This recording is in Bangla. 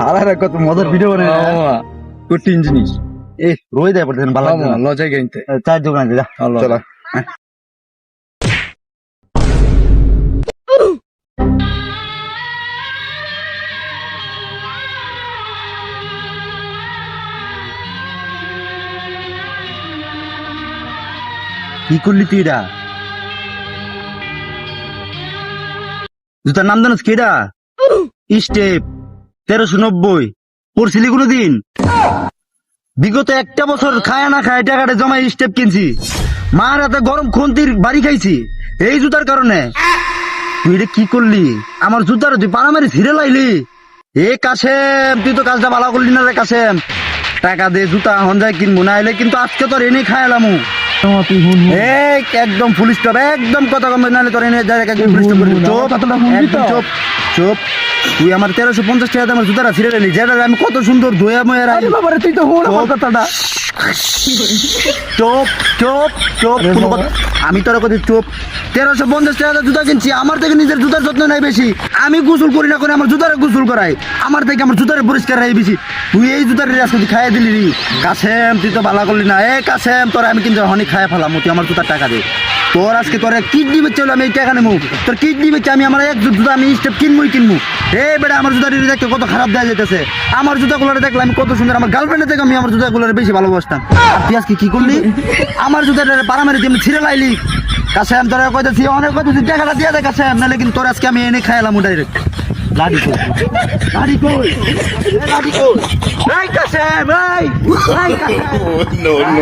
আর কত মজার ভিডিও বানাই কঠিন জিনিস এ রোজ দেয় পড়তেন ভালো লাগছে না লজাই গাইতে চার দোকান যা চলো কি করলি তুই এটা জুতার নাম জানিস কি এটা স্টেপ 1390 পড়ছিলি কোনোদিন বিগত একটা বছর খায় না খায় টাকাটা জমাই স্টেপ কিনছি মার হাতে গরম খন্তির বাড়ি খাইছি এই জুতার কারণে তুই এটা কি করলি আমার জুতার তুই পানামারি ছিঁড়ে লাইলি এ কাশেম তুই তো কাজটা ভালো করলি না রে কাশেম টাকা দে জুতা হন্দায় কিনবো না এলে কিন্তু আজকে তোর এনে খাইলামু একদম ফুল স্টপ একদম কথা কম নাহলে তোর এনে একদম ফুল স্টপ করবি চুপ চুপ তুই আমার 1350 টাকা আমার জুতাটা ছিঁড়ে নিলি যেটা আমি কত সুন্দর ধোয়া ময়া রাখি তুই তো কথাটা চুপ চুপ চুপ আমি তোর কথা চুপ 1350 টাকা জুতা কিনছি আমার থেকে নিজের জুতার যত্ন নাই বেশি আমি গোসল করি না করে আমার জুতারে গোসল করাই আমার থেকে আমার জুতারে পরিষ্কার রাখি বেশি তুই এই জুতার আজকে খাইয়ে দিলি রে কাসেম তুই তো ভালো করলি না এ কাসেম তোর আমি কিন্তু হনি খাইয়ে ফেলাম তুই আমার জুতার টাকা দে তোর আজকে তোর কিডনি বেচে হলো আমি এই টাকা নেবো তোর কিডনি বেচে আমি আমার এক জুতা আমি স্টেপ কিনবো এই বেটা আমার জুতা দেখতে কত খারাপ দেওয়া যেতেছে আমার জুতাগুলো দেখলে আমি কত সুন্দর আমার গার্লফ্রেন্ডের থেকে আমি আমার জুতাগুলো বেশি ভালোবাসতাম আর তুই আজকে কি করলি আমার জুতাটা পাড়ামারি দিয়ে ছিঁড়ে লাইলি কাসেম তোরা কইতেছি অনেক কথা তুই টাকাটা দিয়ে দে কাসেম নাহলে কিন্তু তোর আজকে আমি এনে খাইলাম ডাইরেক্ট লাডি কই এই কাসেম এই কাসেম no.